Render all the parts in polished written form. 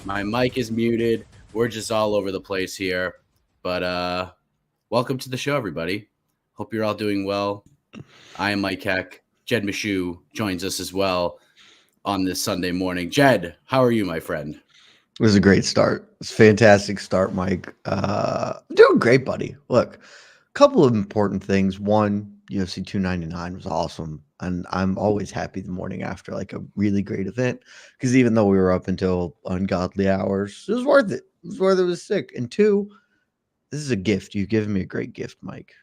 My mic is muted. We're just all over the place here. But welcome to the show, everybody. Hope you're all doing well. I am Mike Heck. Jed Meshew joins us as well on this Sunday morning. Jed, how are you, my friend? It was a great start. It's a fantastic start, Mike. I'm doing great, buddy. Look, a couple of important things. One, UFC 299 was awesome. And I'm always happy the morning after like a really great event. Because even though we were up until ungodly hours, it was worth it. It was worth it. It was sick. And two, this is a gift. You've given me a great gift, Mike.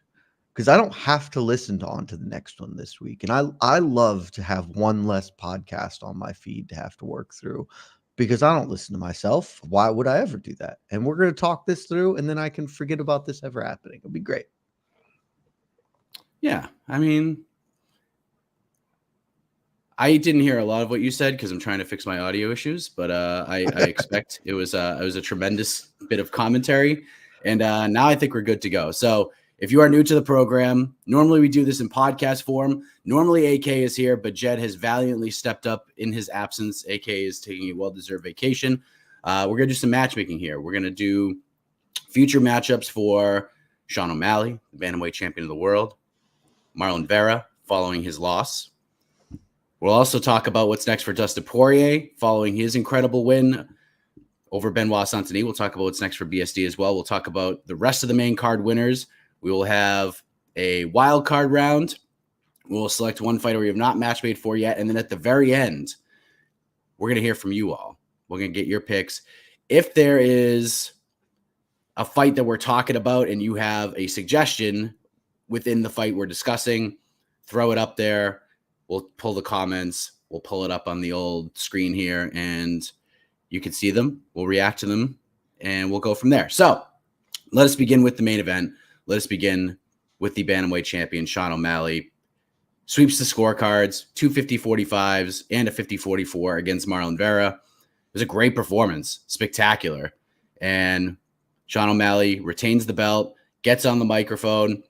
Because I don't have to listen on to the next one this week. And I love to have one less podcast on my feed to have to work through because I don't listen to myself. Why would I ever do that? And we're going to talk this through, and then I can forget about this ever happening. It'll be great. Yeah, I mean, I didn't hear a lot of what you said because I'm trying to fix my audio issues, but I expect it was a tremendous bit of commentary, and now I think we're good to go. So if you are new to the program, normally we do this in podcast form. Normally AK is here, but Jed has valiantly stepped up in his absence. AK is taking a well-deserved vacation. We're going to do some matchmaking here. We're going to do future matchups for Sean O'Malley, the Bantamweight champion of the world, Marlon Vera, following his loss. We'll also talk about what's next for Dustin Poirier, following his incredible win over Benoit Saint Denis. We'll talk about what's next for BSD as well. We'll talk about the rest of the main card winners. We will have a wild card round. We will select one fighter we have not match made for yet. And then at the very end, we're going to hear from you all. We're going to get your picks. If there is a fight that we're talking about and you have a suggestion within the fight we're discussing, throw it up there. We'll pull the comments. We'll pull it up on the old screen here, and you can see them. We'll react to them, and we'll go from there. So let us begin with the main event. Let us begin with the Bantamweight champion, Sean O'Malley. Sweeps the scorecards, 2 50-45s and a 50-44 against Marlon Vera. It was a great performance, spectacular. And Sean O'Malley retains the belt, gets on the microphone.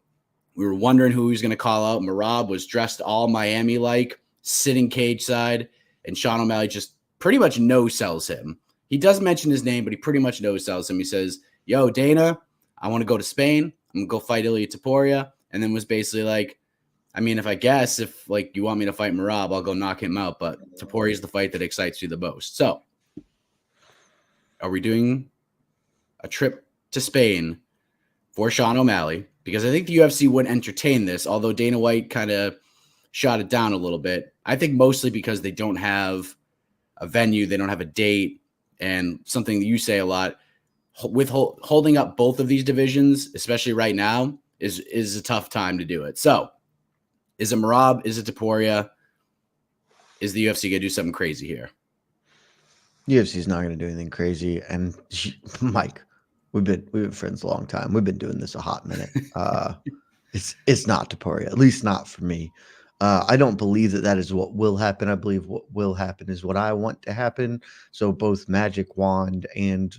We were wondering who he was going to call out. Merab was dressed all Miami-like, sitting cage side, and Sean O'Malley just pretty much no-sells him. He does mention his name, but he pretty much no-sells him. He says, yo, Dana, I want to go to Spain. I'm going to go fight Ilia Topuria. And then was basically like, I mean, if like you want me to fight Merab, I'll go knock him out. But Topuria is the fight that excites you the most. So are we doing a trip to Spain for Sean O'Malley? Because I think the UFC wouldn't entertain this, although Dana White kind of shot it down a little bit. I think mostly because they don't have a venue, they don't have a date, and something that you say a lot, with holding up both of these divisions, especially right now, is a tough time to do it. So is it Merab? Is it Topuria? Is the UFC going to do something crazy here? UFC is not going to do anything crazy. And Mike, we've been friends a long time. We've been doing this a hot minute. It's not Topuria, at least not for me. I don't believe that is what will happen. I believe what will happen is what I want to happen. So both magic wand and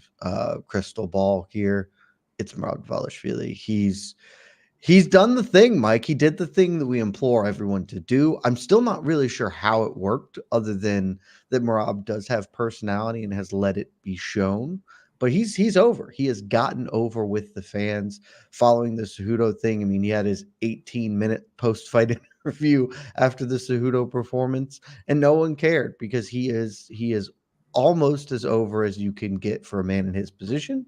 crystal ball here, it's Merab Dvalishvili. He's done the thing, Mike. He did the thing that we implore everyone to do. I'm still not really sure how it worked, other than that Merab does have personality and has let it be shown. But he's over. He has gotten over with the fans following the Cejudo thing. I mean, he had his 18-minute post-fight interview after the Cejudo performance, and no one cared because he is almost as over as you can get for a man in his position.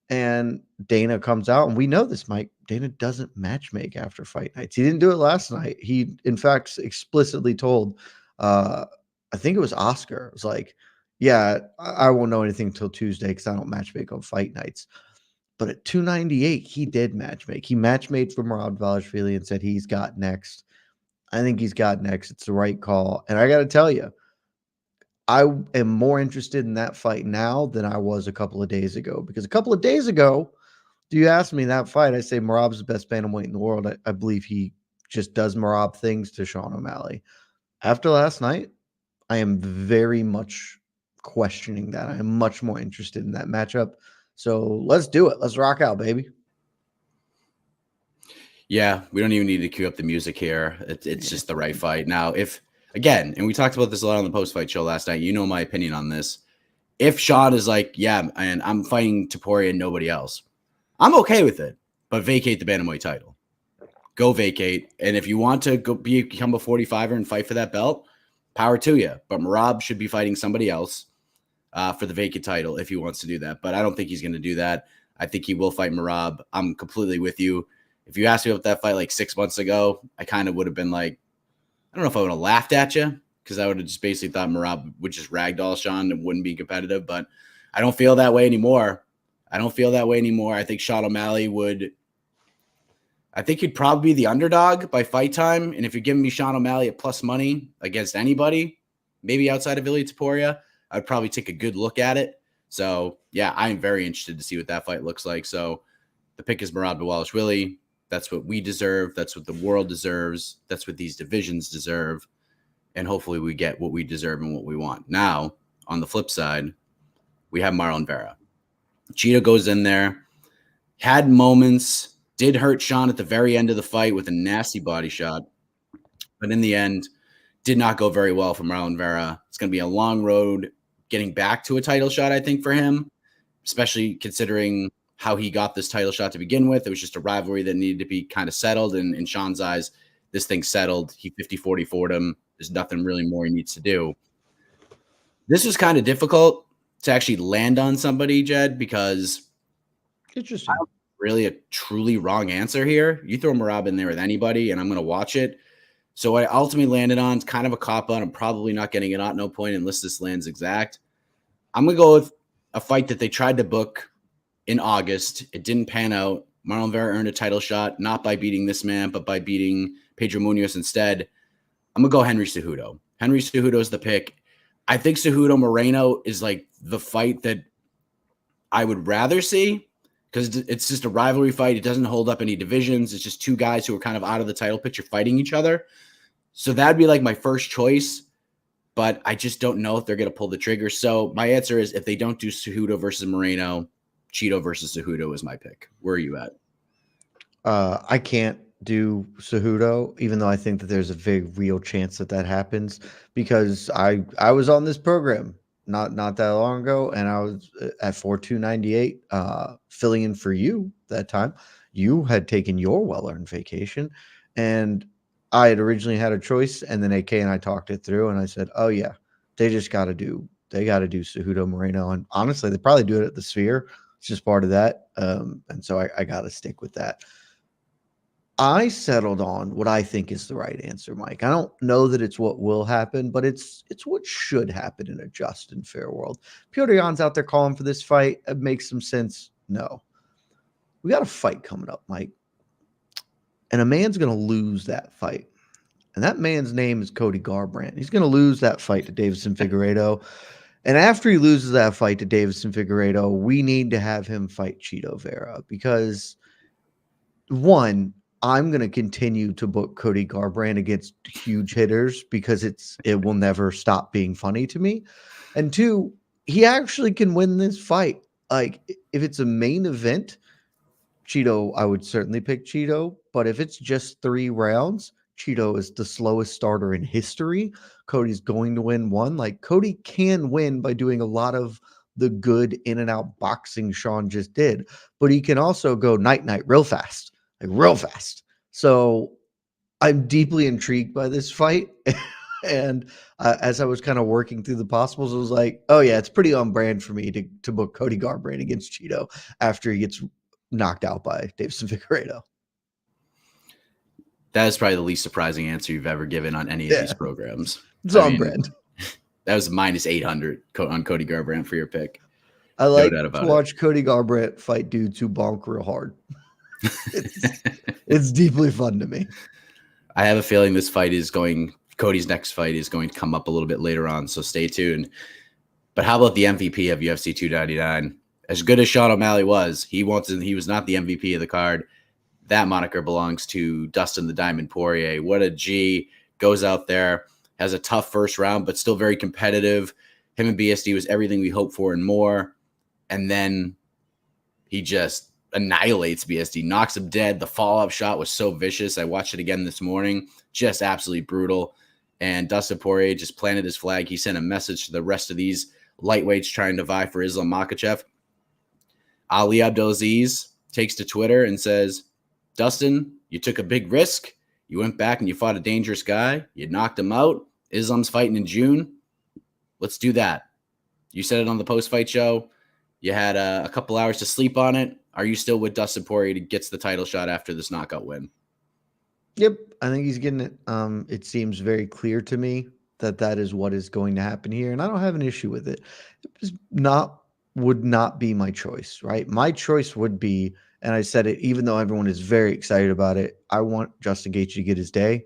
And Dana comes out, and we know this, Mike. Dana doesn't matchmake after fight nights. He didn't do it last night. He, in fact, explicitly told, I think it was Oscar, it was like, yeah, I won't know anything until Tuesday because I don't matchmake on fight nights. But at 298, he did matchmake. He matchmade for Merab Dvalishvili and said he's got next. I think he's got next. It's the right call. And I got to tell you, I am more interested in that fight now than I was a couple of days ago. Because a couple of days ago, do you ask me that fight, I say Merab's the best bantamweight in the world. I believe he just does Merab things to Sean O'Malley. After last night, I am very much questioning that. I am much more interested in that matchup. So let's do it. Let's rock out, baby. Yeah, we don't even need to cue up the music here. It's just the right fight. Now, if, again, and we talked about this a lot on the post-fight show last night, you know my opinion on this. if Sean is like, yeah, and I'm fighting Topuria and nobody else, I'm okay with it, but vacate the Bantamweight title. Go vacate. And if you want to become a 45er and fight for that belt, power to you. But Merab should be fighting somebody else for the vacant title if he wants to do that. But I don't think he's going to do that. I think he will fight Merab. I'm completely with you. If you asked me about that fight like 6 months ago, I kind of would have been like, I don't know if I would have laughed at you, because I would have just basically thought Merab would just ragdoll Sean and wouldn't be competitive. But I don't feel that way anymore. I think Sean O'Malley would – I think he'd probably be the underdog by fight time. And if you're giving me Sean O'Malley at plus money against anybody, maybe outside of Ilia Topuria, I'd probably take a good look at it. So, yeah, I'm very interested to see what that fight looks like. So the pick is Merab Dvalishvili. That's what we deserve. That's what the world deserves. That's what these divisions deserve. And hopefully we get what we deserve and what we want. Now, on the flip side, we have Marlon Vera. Cheetah goes in there, had moments, did hurt Sean at the very end of the fight with a nasty body shot. But in the end, did not go very well for Marlon Vera. It's going to be a long road getting back to a title shot, I think, for him, especially considering how he got this title shot to begin with. It was just a rivalry that needed to be kind of settled. And in Sean's eyes, this thing's settled. He 50-40 for'd him. There's nothing really more he needs to do. This was kind of difficult to actually land on somebody, Jed, because Interesting. Really a truly wrong answer here. You throw Merab in there with anybody, and I'm going to watch it. So what I ultimately landed on is kind of a cop-out. I'm probably not getting it at no point unless this lands exact. I'm going to go with a fight that they tried to book in August. It didn't pan out. Marlon Vera earned a title shot, not by beating this man, but by beating Pedro Munoz instead. I'm going to go Henry Cejudo. Henry Cejudo is the pick. I think Cejudo Moreno is like the fight that I would rather see, because it's just a rivalry fight. It doesn't hold up any divisions. It's just two guys who are kind of out of the title picture fighting each other. So that'd be like my first choice, but I just don't know if they're going to pull the trigger. So my answer is, if they don't do Cejudo versus Moreno, Cheeto versus Cejudo is my pick. Where are you at? I can't do Cejudo, even though I think that there's a very real chance that happens, because I was on this program not that long ago, and I was at 4298 filling in for you that time. You had taken your well-earned vacation, and I had originally had a choice, and then AK and I talked it through, and I said, oh yeah, they got to do Cejudo Moreno. And honestly, they probably do it at the Sphere. It's just part of that. And so I got to stick with that. I settled on what I think is the right answer, Mike. I don't know that it's what will happen, but it's what should happen in a just and fair world. Petr Yan's out there calling for this fight. It makes some sense. No. We got a fight coming up, Mike. And a man's going to lose that fight. And that man's name is Cody Garbrandt. He's going to lose that fight to Deiveson Figueiredo. And after he loses that fight to Deiveson Figueiredo, we need to have him fight Cheeto Vera, because, one, I'm going to continue to book Cody Garbrandt against huge hitters because it will never stop being funny to me. And two, he actually can win this fight. Like, if it's a main event, Cheeto, I would certainly pick Cheeto. But if it's just 3 rounds, Cheeto is the slowest starter in history. Cody's going to win one. Like, Cody can win by doing a lot of the good in and out boxing Sean just did, but he can also go night real fast. So I'm deeply intrigued by this fight. And as I was kind of working through the possibles, I was like, oh yeah, it's pretty on brand for me to book Cody Garbrandt against Cheeto after he gets knocked out by Deiveson Figueiredo. That is probably the least surprising answer you've ever given on any of these programs. It's on brand. That was minus 800 on Cody Garbrandt for your pick. I like to watch Cody Garbrandt fight dudes who bonk real hard. It's deeply fun to me. I have a feeling this fight is Cody's next fight is going to come up a little bit later on, so stay tuned. But how about the MVP of UFC 299? As good as Sean O'Malley was, he was not the MVP of the card. That moniker belongs to Dustin the Diamond Poirier. What a G. Goes out there, has a tough first round, but still very competitive. Him and BSD was everything we hoped for and more. And then he just annihilates BSD, knocks him dead. The follow-up shot was so vicious. I watched it again this morning. Just absolutely brutal. And Dustin Poirier just planted his flag. He sent a message to the rest of these lightweights trying to vie for Islam Makhachev. Ali Abdelaziz takes to Twitter and says, Dustin, you took a big risk. You went back and you fought a dangerous guy. You knocked him out. Islam's fighting in June. Let's do that. You said it on the post-fight show. You had a couple hours to sleep on it. Are you still with Dustin Poirier to get the title shot after this knockout win? Yep, I think he's getting it. It seems very clear to me that is what is going to happen here, and I don't have an issue with it. Would not be my choice, right? My choice would be, and I said it, even though everyone is very excited about it, I want Justin Gaethje to get his day.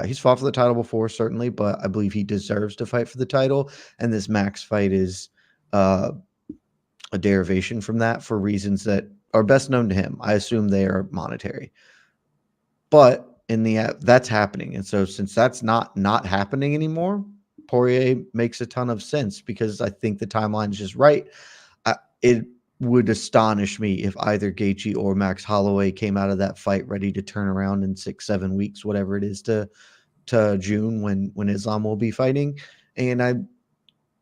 He's fought for the title before, certainly, but I believe he deserves to fight for the title, and this Max fight is a derivation from that for reasons that are best known to him. I assume they are monetary, but that's happening, and so since that's not happening anymore, Poirier makes a ton of sense because I think the timeline is just right. It would astonish me if either Gaethje or Max Holloway came out of that fight ready to turn around in 6-7 weeks, whatever it is, to June when Islam will be fighting. And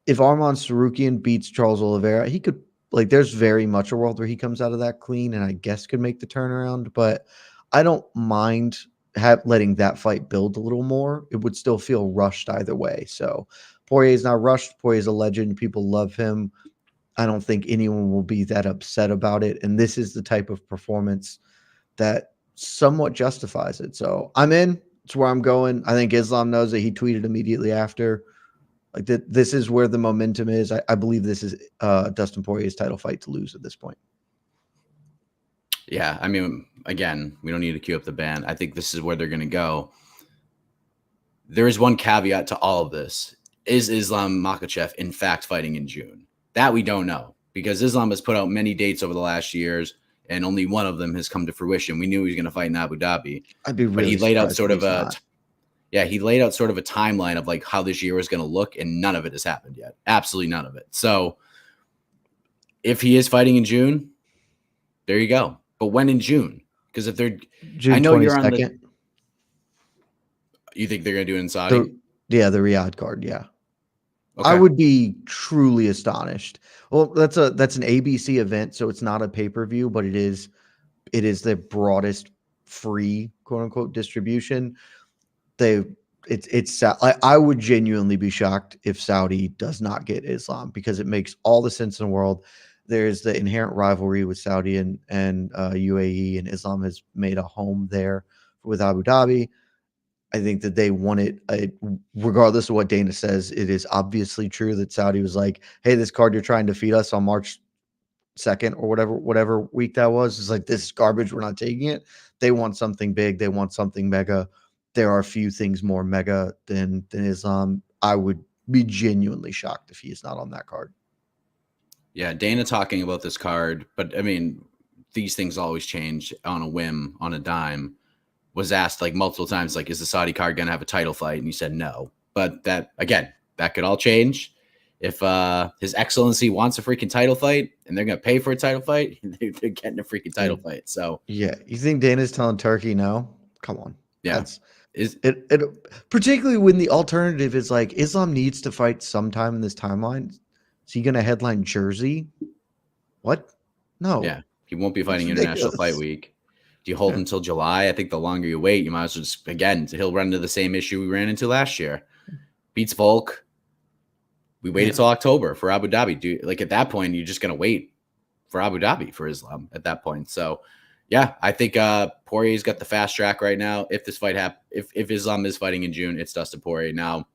if Arman Sarukian beats Charles Oliveira, he could, like, there's very much a world where he comes out of that clean and I guess could make the turnaround, but I don't mind letting that fight build a little more. It would still feel rushed either way. So Poirier's not rushed. Poirier's a legend. People love him. I don't think anyone will be that upset about it. And this is the type of performance that somewhat justifies it. So I'm in. It's where I'm going. I think Islam knows it. He tweeted immediately after. Like this is where the momentum is. I believe this is Dustin Poirier's title fight to lose at this point. Yeah, I mean, again, we don't need to cue up the band. I think this is where they're going to go. There is one caveat to all of this. Is Islam Makhachev in fact fighting in June? That we don't know because Islam has put out many dates over the last years and only one of them has come to fruition. We knew he was going to fight in Abu Dhabi. I'd be really but he laid out surprised sort of he laid out sort of a timeline of like how this year was going to look and none of it has happened yet. Absolutely none of it. So if he is fighting in June, there you go. But when in June? Because if they're June I know 22nd. you're on the You think they're going to do it in Saudi? The Riyadh card, yeah. Okay. I would be truly astonished. Well, that's an ABC event, so it's not a pay-per-view, but it is the broadest free quote unquote distribution. I would genuinely be shocked if Saudi does not get Islam because it makes all the sense in the world. There's the inherent rivalry with Saudi and UAE, and Islam has made a home there with Abu Dhabi. I think that they want it, regardless of what Dana says. It is obviously true that Saudi was like, hey, this card you're trying to feed us on March 2nd or whatever week that was, is like, this is garbage. We're not taking it. They want something big. They want something mega. There are a few things more mega than Islam. I would be genuinely shocked if he is not on that card. Yeah, Dana talking about this card, but I mean, these things always change on a whim, on a dime. Was asked like multiple times, like, is the Saudi card going to have a title fight? And he said no. But that could all change. If His Excellency wants a freaking title fight and they're going to pay for a title fight, they're getting a freaking title fight. So yeah, you think Dana's telling Turkey no? Come on. Yeah. It particularly when the alternative is like Islam needs to fight sometime in this timeline. Is he going to headline Jersey? What? No. Yeah, he won't be fighting International Fight Week. Do you hold until July? I think the longer you wait, you might as well just, again, he'll run into the same issue we ran into last year. Beats Volk. We waited till October for Abu Dhabi. Like at that point, you're just going to wait for Abu Dhabi for Islam at that point. So, yeah, I think Poirier's got the fast track right now. If this fight if Islam is fighting in June, it's Dustin Poirier. Now,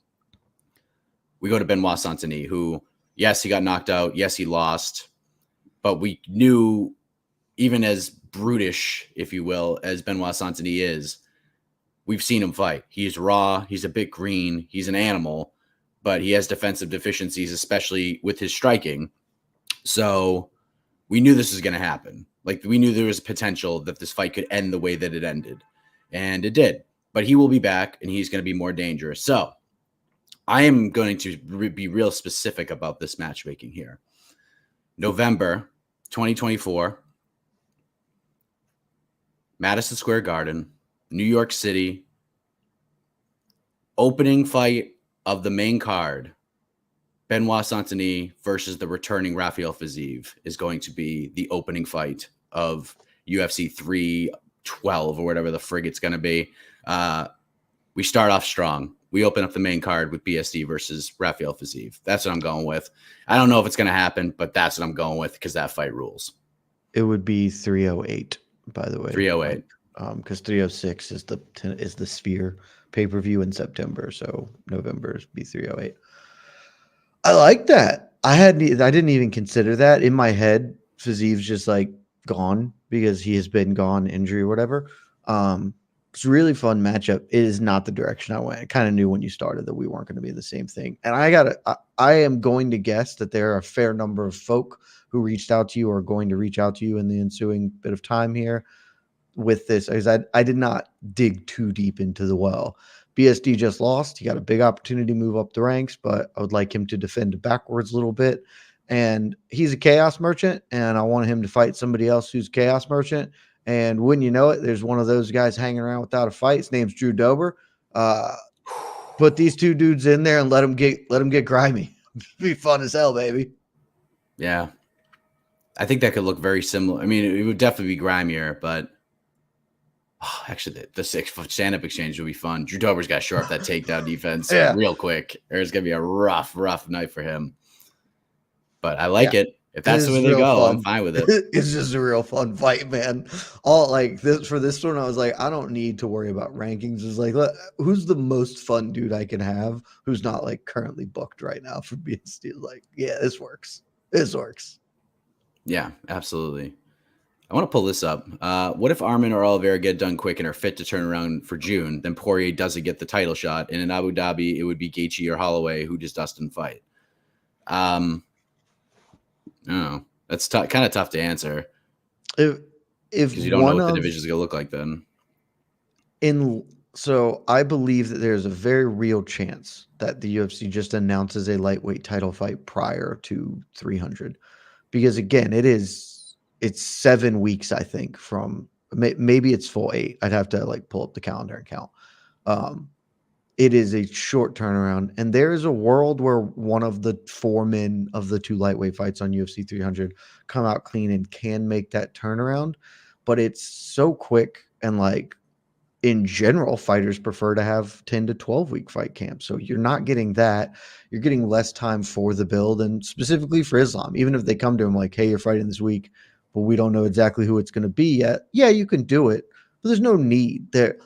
we go to Benoit Saint Denis, who, yes, he got knocked out. Yes, he lost. But we knew, even as brutish, if you will, as Benoit Saint Denis is, we've seen him fight. He's raw. He's a bit green. He's an animal, but he has defensive deficiencies, especially with his striking. So we knew this was going to happen. Like, we knew there was potential that this fight could end the way that it ended, and it did. But he will be back, and he's going to be more dangerous. So I am going to be real specific about this matchmaking here. November 2024, Madison Square Garden, New York City, opening fight of the main card, Benoit Saint Denis versus the returning Rafael Fiziev is going to be the opening fight of UFC 312 or whatever the frig it's going to be. We start off strong. We open up the main card with BSD versus Rafael Fiziev. That's what I'm going with. I don't know if it's going to happen, but that's what I'm going with because that fight rules. It would be 308, by the way. 308. Because 306 is the Sphere pay-per-view in September, so November would be 308. I like that. I didn't even consider that in my head. Fiziev's just like gone because he has been gone, injury or whatever. It's a really fun matchup. It is not the direction I went. I kind of knew when you started that we weren't going to be the same thing. And I am going to guess that there are a fair number of folk who reached out to you or are going to reach out to you in the ensuing bit of time here with this. Because I did not dig too deep into the well. BSD just lost. He got a big opportunity to move up the ranks, but I would like him to defend backwards a little bit. And he's a chaos merchant, and I want him to fight somebody else who's chaos merchant. And wouldn't you know it, there's one of those guys hanging around without a fight. His name's Drew Dober. Put these two dudes in there and let them get grimy. Be fun as hell, baby. Yeah, I think that could look very similar. I mean, it would definitely be grimier, but actually, the stand-up exchange would be fun. Drew Dober's got to shore up that takedown defense real quick. There's gonna be a rough night for him. But I like it. If that's the way they go, fun. I'm fine with it. It's just a real fun fight, man. All like this for this one, I was like, I don't need to worry about rankings. It's like, who's the most fun dude I can have who's not like currently booked right now for BSD? Like, yeah, this works. This works. Yeah, absolutely. I want to pull this up. What if Arman or Oliveira get done quick and are fit to turn around for June? Then Poirier doesn't get the title shot, and in Abu Dhabi, it would be Gaethje or Holloway who does Dustin fight. Oh, that's kind of tough to answer. If you don't know what the division is going to look like then. So I believe that there's a very real chance that the UFC just announces a lightweight title fight prior to 300, because again, it's 7 weeks, I think, from maybe it's full 8. I'd have to like pull up the calendar and count. It is a short turnaround, and there is a world where one of the 4 men of the 2 lightweight fights on UFC 300 come out clean and can make that turnaround, but it's so quick, and like in general, fighters prefer to have 10 to 12 week fight camps. So you're not getting that. You're getting less time for the build, and specifically for Islam, even if they come to him like, hey, you're fighting this week, but we don't know exactly who it's going to be yet. Yeah, you can do it, but there's no need there.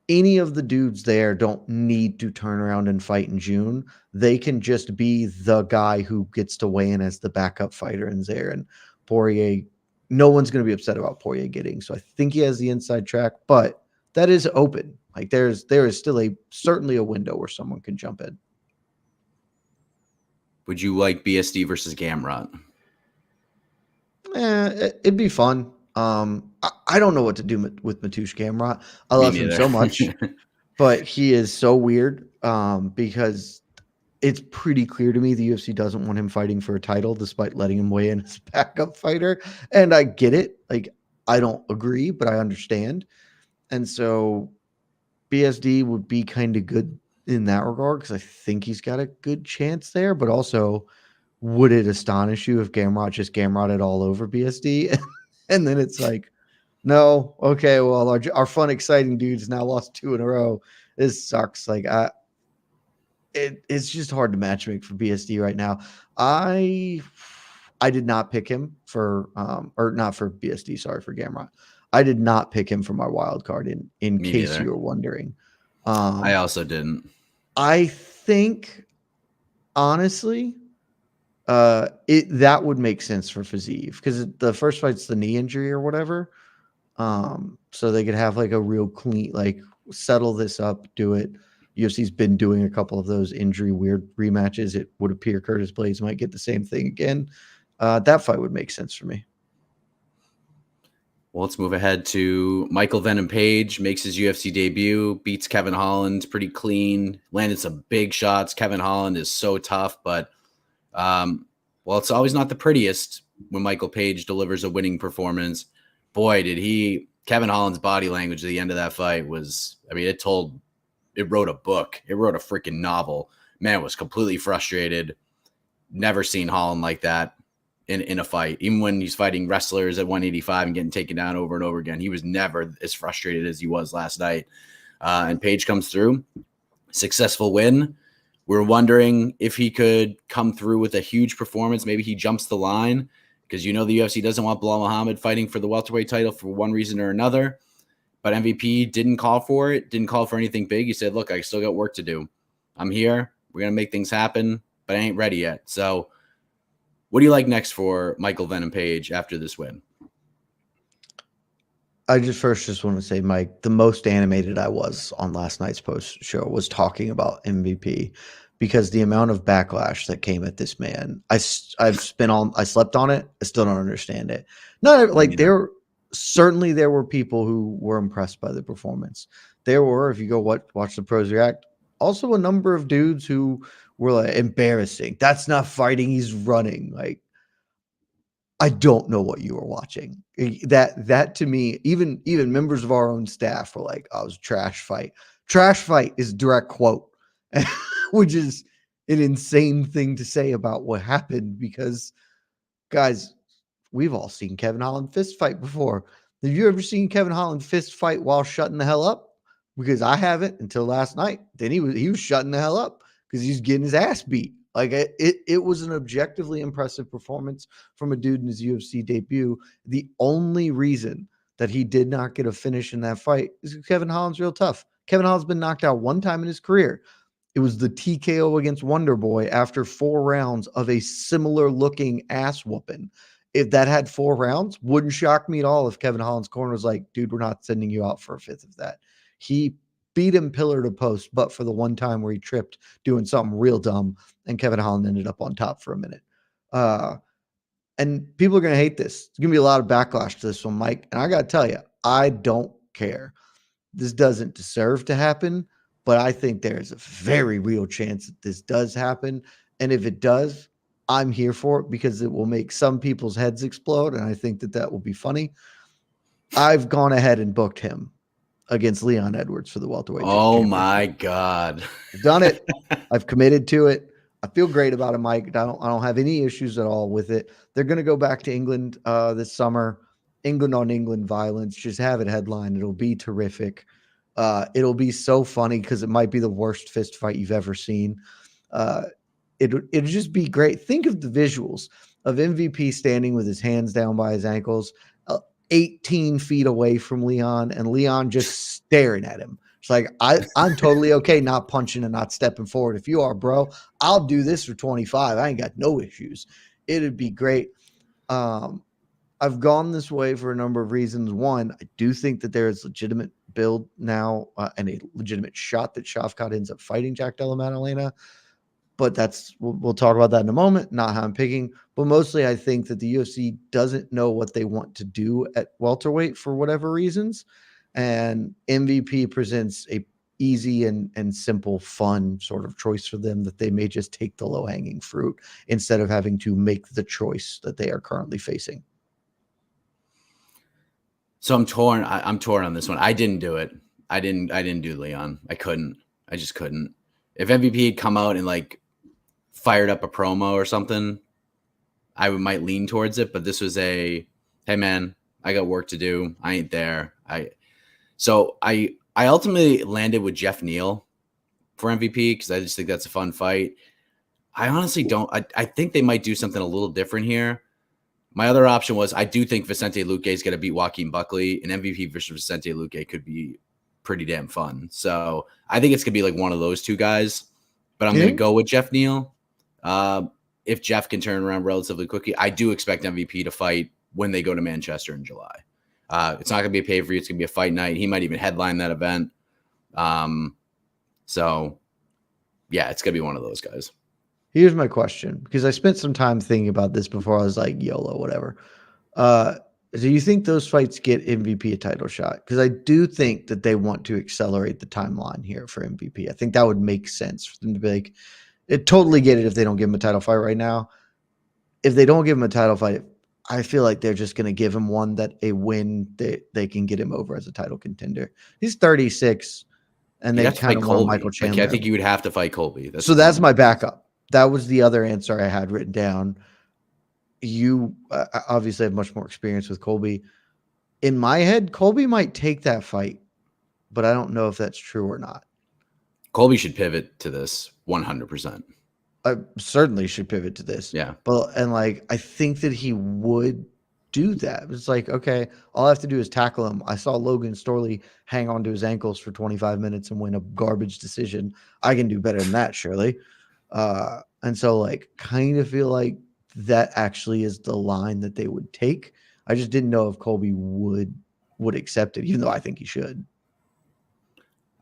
Any of the dudes there don't need to turn around and fight in June. They can just be the guy who gets to weigh in as the backup fighter in there. And Poirier, no one's going to be upset about Poirier getting. So I think he has the inside track, but that is open. Like there is still certainly a window where someone can jump in. Would you like BSD versus Gamrot? It'd be fun. I don't know what to do with Mateusz Gamrot. I love him so much, but he is so weird because it's pretty clear to me the UFC doesn't want him fighting for a title despite letting him weigh in as a backup fighter. And I get it. Like, I don't agree, but I understand. And so BSD would be kind of good in that regard because I think he's got a good chance there, but also would it astonish you if Gamrot just Gamrotted all over BSD? And then it's like, no, okay, well, our fun, exciting dudes now lost 2 in a row. This sucks. Like, it's just hard to matchmake for BSD right now. I did not pick him for, or not for BSD, sorry, for Gamrot. I did not pick him for my wild card in case you were wondering. I also didn't. I think, honestly, that would make sense for Fiziev because the first fight's the knee injury or whatever. So they could have like a real clean, like settle this up, do it. UFC's been doing a couple of those injury weird rematches. It would appear Curtis Blades might get the same thing again. That fight would make sense for me. Well, let's move ahead to Michael Venom Page makes his UFC debut, beats Kevin Holland pretty clean, landed some big shots. Kevin Holland is so tough, but well, it's always not the prettiest when Michael Page delivers a winning performance. Boy, Kevin Holland's body language at the end of that fight was, I mean, it wrote a book. It wrote a freaking novel man was completely frustrated. Never seen Holland like that in a fight. Even when he's fighting wrestlers at 185 and getting taken down over and over again, he was never as frustrated as he was last night. And Page comes through, successful win. We're wondering if he could come through with a huge performance. Maybe he jumps the line because the UFC doesn't want Bilal Muhammad fighting for the welterweight title for one reason or another. But MVP didn't call for it, didn't call for anything big. He said, look, I still got work to do. I'm here. We're going to make things happen, but I ain't ready yet. So what do you like next for Michael Venom Page after this win? I just want to say, Mike, the most animated I was on last night's post show was talking about MVP because the amount of backlash that came at this man, I slept on it. I still don't understand it. Not like there were people who were impressed by the performance. There were, if you go watch the pros react, also a number of dudes who were like, embarrassing. That's not fighting. He's running. Like, I don't know what you were watching. That to me, even members of our own staff were like, "Oh, it was a trash fight." Trash fight is a direct quote, which is an insane thing to say about what happened because, guys, we've all seen Kevin Holland fist fight before. Have you ever seen Kevin Holland fist fight while shutting the hell up? Because I haven't until last night. Then he was shutting the hell up because he's getting his ass beat. Like it was an objectively impressive performance from a dude in his UFC debut. The only reason that he did not get a finish in that fight is because Kevin Holland's real tough. Kevin Holland's been knocked out one time in his career. It was the TKO against Wonder Boy after 4 rounds of a similar looking ass whooping. If that had 4 rounds, wouldn't shock me at all if Kevin Holland's corner was like, dude, we're not sending you out for a fifth of that. He beat him pillar to post, but for the one time where he tripped doing something real dumb, and Kevin Holland ended up on top for a minute. And people are going to hate this. There's going to be a lot of backlash to this one, Mike. And I got to tell you, I don't care. This doesn't deserve to happen, but I think there's a very real chance that this does happen. And if it does, I'm here for it because it will make some people's heads explode. And I think that will be funny. I've gone ahead and booked him against Leon Edwards for the welterweight. Oh my God. I've done it. I've committed to it. I feel great about it, Mike. I don't have any issues at all with it. They're going to go back to England this summer. England on England violence. Just have it headline. It'll be terrific. It'll be so funny because it might be the worst fist fight you've ever seen. It'll just be great. Think of the visuals of MVP standing with his hands down by his ankles, 18 feet away from Leon, and Leon just staring at him. It's like, I'm totally okay not punching and not stepping forward. If you are, bro, I'll do this for 25. I ain't got no issues. It'd be great. I've gone this way for a number of reasons. One, I do think that there is legitimate build now and a legitimate shot that Shavkat ends up fighting Jack Della Maddalena. But we'll talk about that in a moment, not how I'm picking. But mostly I think that the UFC doesn't know what they want to do at welterweight for whatever reasons. And MVP presents a easy and simple, fun sort of choice for them that they may just take the low-hanging fruit instead of having to make the choice that they are currently facing. So I'm torn. I'm torn on this one. I didn't do it. I didn't do Leon. I couldn't. I just couldn't. If MVP had come out and like fired up a promo or something, I might lean towards it. But this was hey man, I got work to do. I ain't there. So I ultimately landed with Jeff Neal for MVP because I just think that's a fun fight. I honestly don't. I think they might do something a little different here. My other option was I do think Vicente Luque is going to beat Joaquin Buckley, and MVP versus Vicente Luque could be pretty damn fun. So I think it's going to be like one of those two guys, but I'm going to go with Jeff Neal. If Jeff can turn around relatively quickly, I do expect MVP to fight when they go to Manchester in July. It's not going to be a pay-per-view. It's going to be a fight night. He might even headline that event. So yeah, it's going to be one of those guys. Here's my question, because I spent some time thinking about this before. I was like, YOLO, whatever. Do you think those fights get MVP a title shot? Because I do think that they want to accelerate the timeline here for MVP. I think that would make sense for them to be like, it totally get it if they don't give him a title fight right now. If they don't give him a title fight, I feel like they're just going to give him one that a win they can get him over as a title contender. He's 36. and You'd they have to kind fight of want Michael Colby. Like, I Chandler. think you would have to fight Colby. So that's my backup. That was the other answer I had written down. You obviously have much more experience with Colby. In my head, Colby might take that fight, but I don't know if that's true or not. Colby should pivot to this 100%. I certainly should pivot to this. Yeah. But I think that he would do that. It's like, okay, all I have to do is tackle him. I saw Logan Storley hang on to his ankles for 25 minutes and win a garbage decision. I can do better than that, surely. And so kind of feel like that actually is the line that they would take. I just didn't know if Colby would accept it, even though I think he should.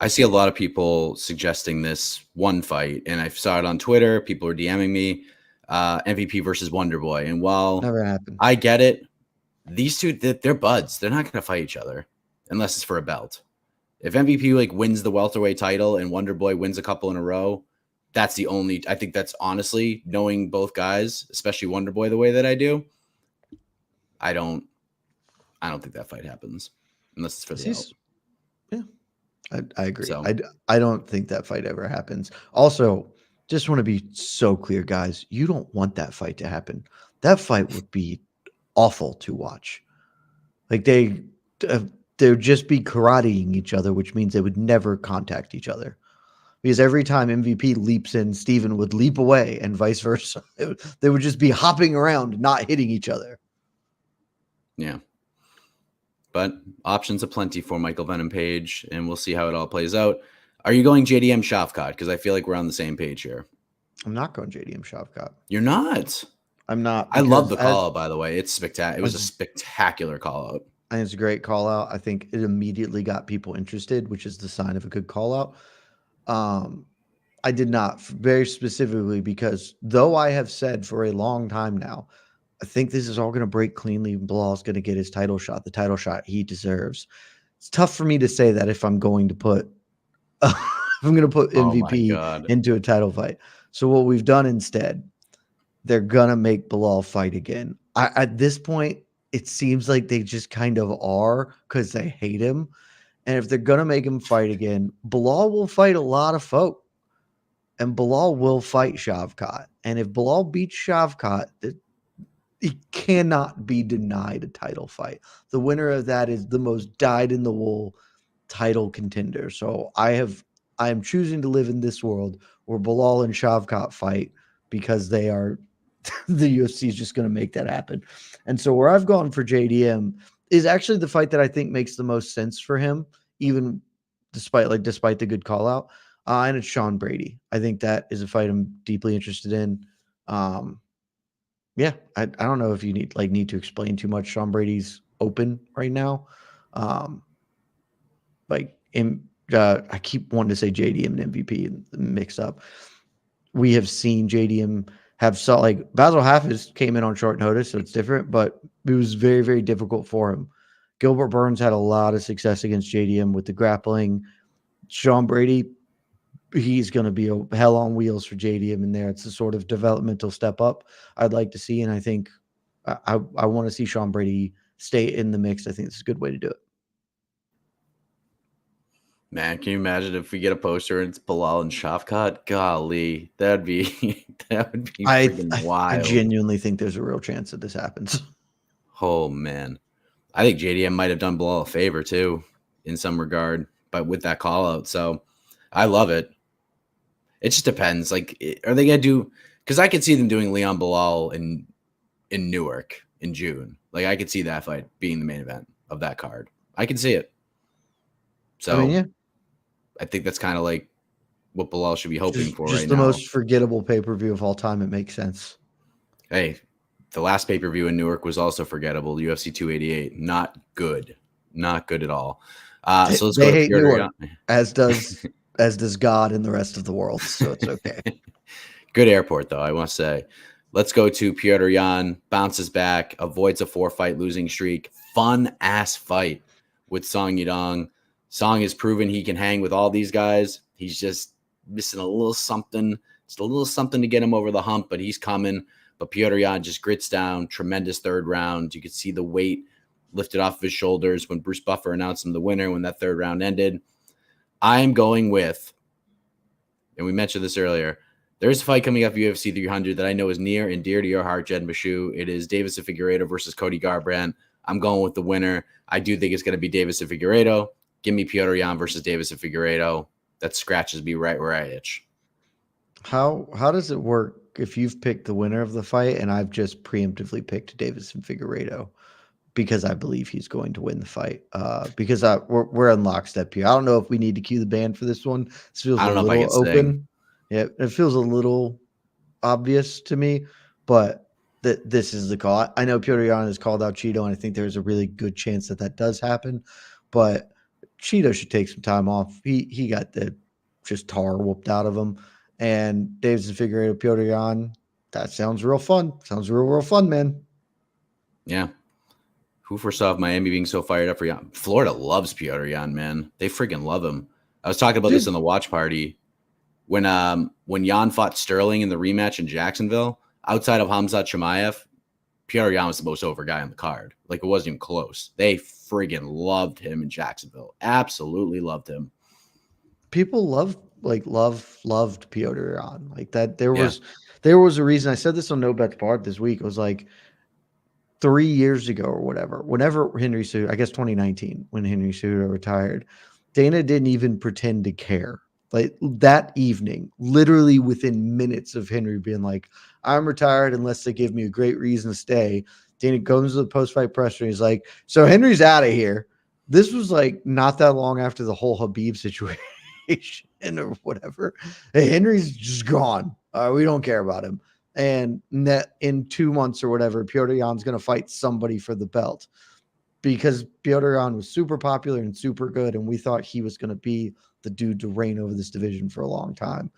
I see a lot of people suggesting this one fight, and I saw it on Twitter. People are DMing me, MVP versus Wonderboy. And while Never happened. I get it, these two, they're buds. They're not going to fight each other unless it's for a belt. If MVP wins the welterweight title and Wonderboy wins a couple in a row, that's the only. I think that's honestly, knowing both guys, especially Wonderboy the way that I do, I don't think that fight happens unless it's for the belt. Yeah. I agree. So. I don't think that fight ever happens. Also, just want to be so clear, guys. You don't want that fight to happen. That fight would be awful to watch. They would just be karateing each other, which means they would never contact each other. Because every time MVP leaps in, Steven would leap away and vice versa. They would just be hopping around, not hitting each other. Yeah. But options aplenty for Michael Venom Page, and we'll see how it all plays out. Are you going JDM Shavkat? Because I feel like we're on the same page here. I'm not going JDM Shavkat. You're not? I'm not. I love the call out, by the way. It's spectacular. It was a spectacular call out. I think it's a great call out. I think it immediately got people interested, which is the sign of a good call out. I did not, very specifically, because though I have said for a long time now, I think this is all going to break cleanly. Bilal's going to get his title shot, the title shot he deserves. It's tough for me to say that if I'm going to put MVP into a title fight. So what we've done instead, they're going to make Bilal fight again. At this point, it seems like they just kind of are because they hate him. And if they're going to make him fight again, Bilal will fight a lot of folk. And Bilal will fight Shavkat. And if Bilal beats Shavkat, he cannot be denied a title fight. The winner of that is the most dyed-in-the-wool title contender. So I am choosing to live in this world where Bilal and Shavkat fight because they are the UFC is just going to make that happen. And so where I've gone for JDM is actually the fight that I think makes the most sense for him, even despite the good call out. And it's Sean Brady. I think that is a fight I'm deeply interested in. Yeah, I don't know if you need to explain too much. Sean Brady's open right now. I keep wanting to say JDM and MVP mixed up. We have seen JDM have Basil Hafiz came in on short notice, so it's different, but it was very, very difficult for him. Gilbert Burns had a lot of success against JDM with the grappling. Sean Brady, he's going to be a hell on wheels for JDM in there. It's a sort of developmental step up I'd like to see. And I think I want to see Sean Brady stay in the mix. I think it's a good way to do it. Man, can you imagine if we get a poster and it's Bilal and Shavkat? Golly, that would be freaking wild. I genuinely think there's a real chance that this happens. Oh man. I think JDM might have done Bilal a favor too, in some regard, but with that call out. So I love it. It just depends. Are they gonna do? Because I could see them doing Leon Bilal in Newark in June. I could see that fight being the main event of that card. I can see it. So yeah. I think that's kind of what Bilal should be hoping for right now. Just the most forgettable pay-per-view of all time. It makes sense. Hey, the last pay-per-view in Newark was also forgettable. UFC 288, not good at all. So let's go to Newark, as does God and the rest of the world. So it's okay. Good airport, though, I must say. Let's go to Petr Yan. Bounces back, avoids a 4-fight losing streak. Fun-ass fight with Song Yadong. Song has proven he can hang with all these guys. He's just missing a little something. Just a little something to get him over the hump, but he's coming. But Petr Yan just grits down. Tremendous third round. You could see the weight lifted off of his shoulders when Bruce Buffer announced him the winner when that third round ended. I am going with, and we mentioned this earlier, there's a fight coming up UFC 300 that I know is near and dear to your heart, Jed Meshew. It is Deiveson Figueiredo versus Cody Garbrandt. I'm going with the winner. I do think it's going to be Deiveson Figueiredo. Give me Petr Yan versus Deiveson Figueiredo. That scratches me right where I itch. How does it work if you've picked the winner of the fight and I've just preemptively picked Deiveson Figueiredo because I believe he's going to win the fight? Because we're in lockstep here. I don't know if we need to cue the band for this one. This feels I a don't know if I little can open. sing. Yeah, it feels a little obvious to me, but this is the call. I know Petr Yan has called out Cheeto, and I think there's a really good chance that does happen. But Cheeto should take some time off. He got the just tar whooped out of him. And Deiveson Figueiredo, Petr Yan, that sounds real fun. Sounds real fun, man. Yeah. Who foresaw Miami being so fired up for Yan? Florida loves Petr Yan, man. They freaking love him. I was talking about this in the watch party. When Yan fought Sterling in the rematch in Jacksonville, outside of Khamzat Chimaev, Petr Yan was the most over guy on the card. Like, it wasn't even close. They friggin' loved him in Jacksonville. Absolutely loved him. People loved Petr Yan. Like that. There was a reason. I said this on No Bets Barred this week. It was like 3 years ago or whatever. Whenever Henry Cejudo, I guess 2019, when Henry Cejudo retired, Dana didn't even pretend to care. Like that evening, literally within minutes of Henry being like, I'm retired unless they give me a great reason to stay. Dana goes to the post-fight presser and he's like, so Henry's out of here. This was like not that long after the whole Habib situation or whatever. Hey, Henry's just gone. We don't care about him. And in 2 months or whatever, Petr Yan's going to fight somebody for the belt because Petr Yan was super popular and super good. And we thought he was going to be the dude to reign over this division for a long time.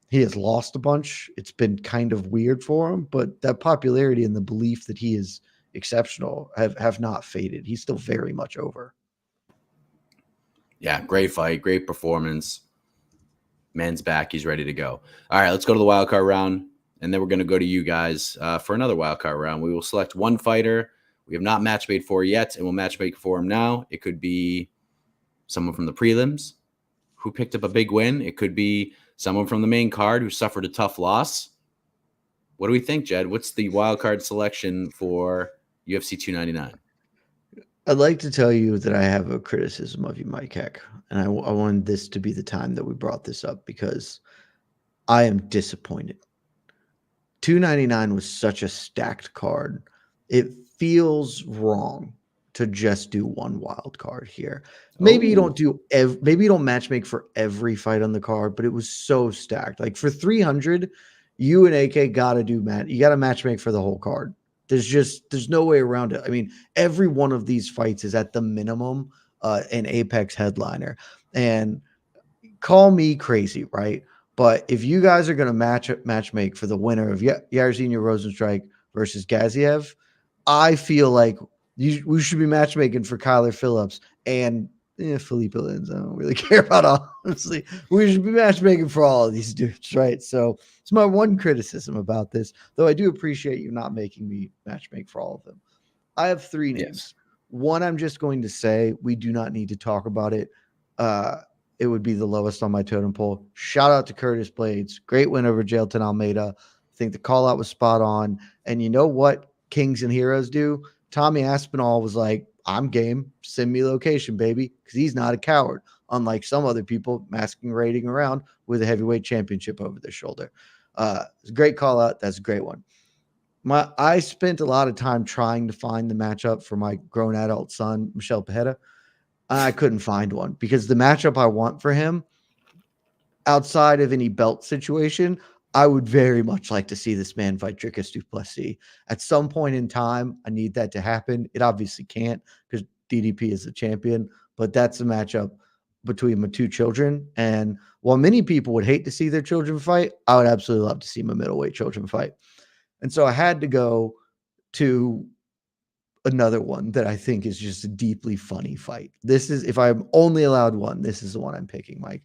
He has lost a bunch. It's been kind of weird for him, but that popularity and the belief that he is exceptional have not faded. He's still very much over. Yeah, great fight, great performance. Man's back. He's ready to go. All right, let's go to the wild card round, and then we're going to go to you guys for another wild card round. We will select one fighter we have not match made for yet, and we'll match make for him now. It could be someone from the prelims who picked up a big win. It could be someone from the main card who suffered a tough loss. What do we think, Jed? What's the wild card selection for UFC 299? I'd like to tell you that I have a criticism of you, Mike Heck, and I wanted this to be the time that we brought this up because I am disappointed. 299 was such a stacked card. It feels wrong to just do one wild card here. Maybe you don't maybe you don't match make for every fight on the card, but it was so stacked. Like for 300, you and AK got to do you got to match make for the whole card. There's no way around it. I mean, every one of these fights is at the minimum an Apex headliner. And call me crazy, right? But if you guys are going to match make for the winner of Jairzinho Rozenstruik versus Gaziev, I feel like we should be matchmaking for Kyler Phillips and Felipe Lins. I don't really care about, honestly. We should be matchmaking for all of these dudes, right? So it's my one criticism about this, though I do appreciate you not making me matchmake for all of them. I have 3 names. Yes. One, I'm just going to say we do not need to talk about it. It would be the lowest on my totem pole. Shout out to Curtis Blades. Great win over Jailton Almeida. I think the call out was spot on. And you know what kings and heroes do? Tommy Aspinall was like, I'm game. Send me location, baby. Because he's not a coward, unlike some other people masquerading around with a heavyweight championship over their shoulder. It's a great call out. That's a great one. I spent a lot of time trying to find the matchup for my grown adult son, Michel Pereira. I couldn't find one because the matchup I want for him outside of any belt situation, I would very much like to see this man fight Dricus du Plessis. At some point in time, I need that to happen. It obviously can't because DDP is the champion, but that's a matchup between my 2 children. And while many people would hate to see their children fight, I would absolutely love to see my middleweight children fight. And so I had to go to another one that I think is just a deeply funny fight. This is, if I'm only allowed one, this is the one I'm picking, Mike.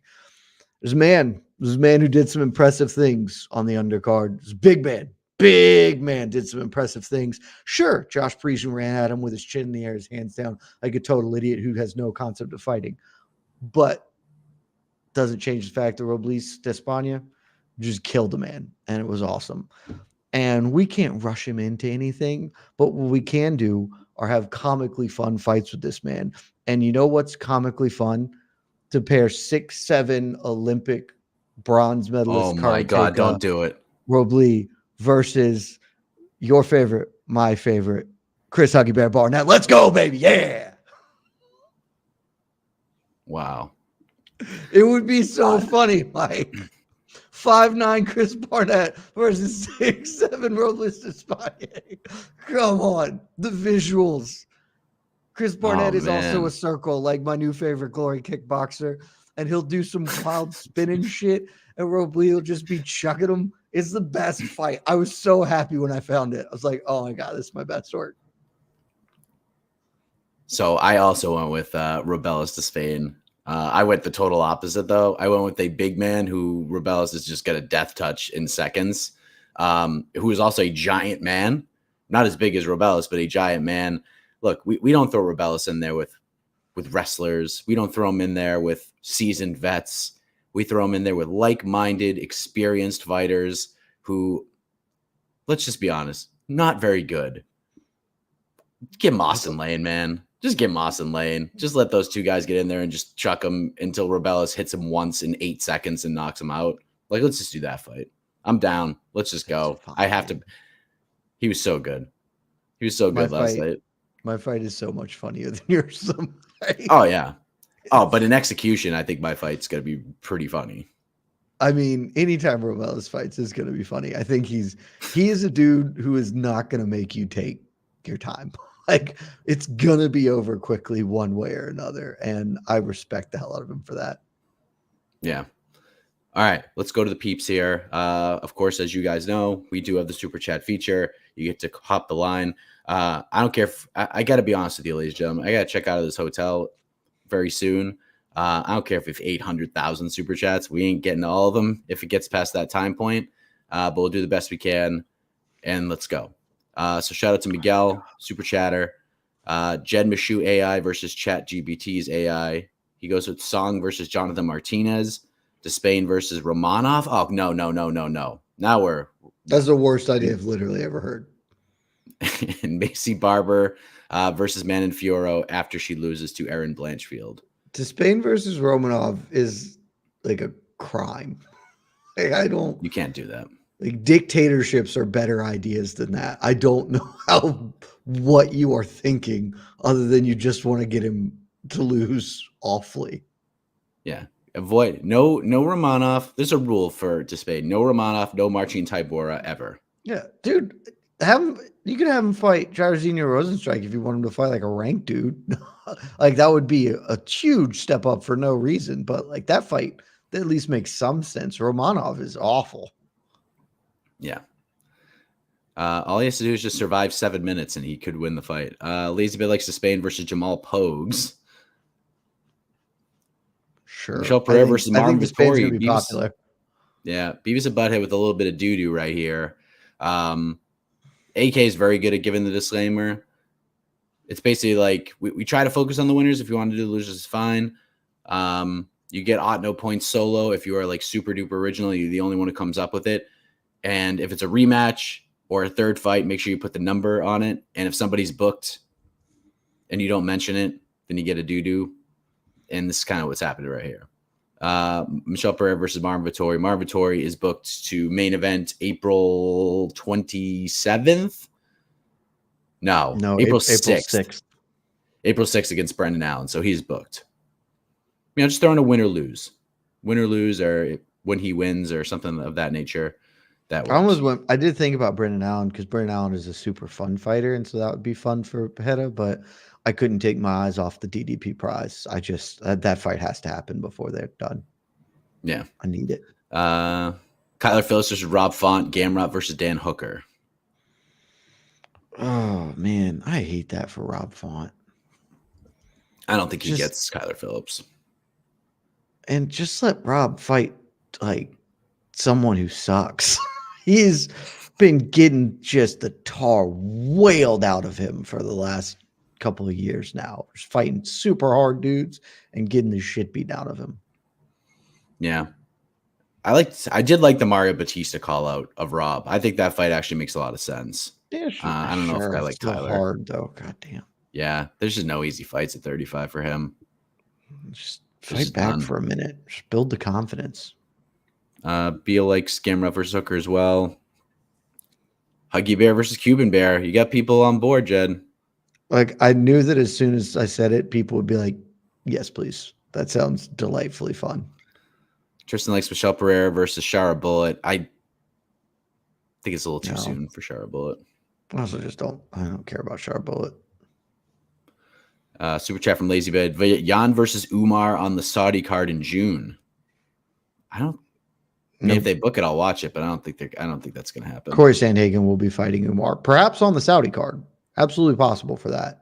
There's a man who did some impressive things on the undercard. This big man did some impressive things. Sure, Josh Parisian ran at him with his chin in the air, his hands down, like a total idiot who has no concept of fighting. But doesn't change the fact that Robles Despania just killed a man, and it was awesome. And we can't rush him into anything, but what we can do are have comically fun fights with this man. And you know what's comically fun? To pair 6'7" Olympic bronze Oh medalist my God, karateka don't do it. Robles versus your favorite, my favorite, Chris Huggy Bear Barnett. Let's go, baby. Yeah. Wow. It would be so funny, Mike. 5'9" Chris Barnett versus 6'7" Robles Despania. Come on. The visuals. Chris Barnett Oh, is also man. a circle, like my new favorite glory kickboxer. And he'll do some wild spinning shit, and Robles will just be chucking him. It's the best fight. I was so happy when I found it. I was like, oh my God, this is my best work. So I also went with Rubelas Despain. I went the total opposite, though. I went with a big man who Rubelas is just got a death touch in seconds, who is also a giant man. Not as big as Rubelas, but a giant man. Look, we don't throw Rubelas in there with wrestlers. We don't throw him in there with seasoned vets. We throw him in there with like-minded, experienced fighters who, let's just be honest, not very good. Get Austin Lane, man. Just get Austin Lane. Just let those two guys get in there and just chuck him until Rubelas hits him once in 8 seconds and knocks him out. Like, let's just do that fight. I'm down. Let's just go. I have to. He was so good. He was so good last night. My fight is so much funnier than yours. Oh, yeah. Oh, but in execution, I think my fight's going to be pretty funny. I mean, anytime Rubelas fights is going to be funny. I think he is a dude who is not going to make you take your time. Like, it's going to be over quickly one way or another. And I respect the hell out of him for that. Yeah. All right. Let's go to the peeps here. Of course, as you guys know, we do have the super chat feature. You get to hop the line. I don't care if I got to be honest with you, ladies and gentlemen. I got to check out of this hotel very soon. I don't care if we have 800,000 super chats. We ain't getting all of them if it gets past that time point. But we'll do the best we can. And let's go. So shout out to Miguel, super chatter. Jed Meshew AI versus ChatGPT's AI. He goes with Song versus Jonathan Martinez. Despain versus Romanov. Oh, no. Now that's the worst idea I've literally ever heard. And Macy Barber versus Manon Fiorot after she loses to Erin Blanchfield. Despain versus Romanov is like a crime. Like, you can't do that. Like, dictatorships are better ideas than that. I don't know what you are thinking other than you just want to get him to lose awfully. Yeah. Avoid no Romanov. There's a rule for Despain. No Romanov, no Marcin Tybura ever. Yeah, dude. You can have him fight Jairzinho Rosenstrike if you want him to fight like a ranked dude. Like, that would be a huge step up for no reason. But like, that fight, that at least makes some sense. Romanov is awful. Yeah. All he has to do is just survive 7 minutes and he could win the fight. Lazy Bit likes Despain versus Jamal Pogues. Sure. Michelle Pereira versus Marlon Vera. Be popular. Yeah. Beavis and Butthead with a little bit of doo-doo right here. AK is very good at giving the disclaimer. It's basically like we try to focus on the winners. If you want to do the losers, it's fine. You get no points solo. If you are like super duper original, you're the only one who comes up with it. And if it's a rematch or a third fight, make sure you put the number on it. And if somebody's booked and you don't mention it, then you get a doo-doo. And this is kind of what's happening right here. Michelle Pereira versus Marvin Vettori. Marvin Vettori is booked to main event April 27th. No, April 6th. April 6th against Brendan Allen. So he's booked. Just throwing a win or lose. Win or lose, or when he wins or something of that nature. That works. I did think about Brendan Allen because Brendan Allen is a super fun fighter. And so that would be fun for Pajeda, but I couldn't take my eyes off the DDP prize. That fight has to happen before they're done. Yeah. I need it. Kyler Phillips versus Rob Font, Gamrot versus Dan Hooker. Oh, man. I hate that for Rob Font. I don't think he gets Kyler Phillips. And just let Rob fight like someone who sucks. He's been getting just the tar wailed out of him for the last couple of years now. Just fighting super hard dudes and getting the shit beat out of him. Yeah. I did like the Mario Batista call out of Rob. I think that fight actually makes a lot of sense. Yeah, sure. I don't know if a guy like It's so Tyler. hard though. God damn. Yeah, there's just no easy fights at 35 for him. Just fight back for a minute. Just build the confidence. Beal likes Gamrot versus Hooker as well. Huggy Bear versus Cuban Bear. You got people on board, Jed. Like, I knew that as soon as I said it, people would be like, yes, please. That sounds delightfully fun. Tristan likes Michelle Pereira versus Shara Bullet. I think it's a little too soon for Shara Bullet. I also just don't care about Shara Bullet. Super chat from Lazy Bed. Yan versus Umar on the Saudi card in June. If they book it, I'll watch it, but I don't think that's going to happen. Corey Sandhagen will be fighting Umar, perhaps on the Saudi card. Absolutely possible for that.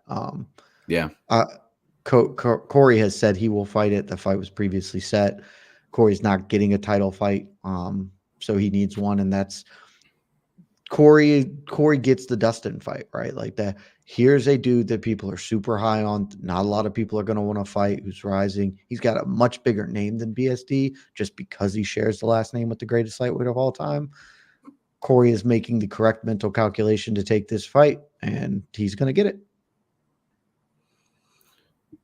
Corey has said he will fight it. The fight was previously set. Corey's not getting a title fight, so he needs one, and that's Corey gets the Dustin fight, right? Like that. Here's a dude that people are super high on. Not a lot of people are going to want to fight. Who's rising? He's got a much bigger name than BSD, just because he shares the last name with the greatest lightweight of all time. Corey is making the correct mental calculation to take this fight, and he's going to get it.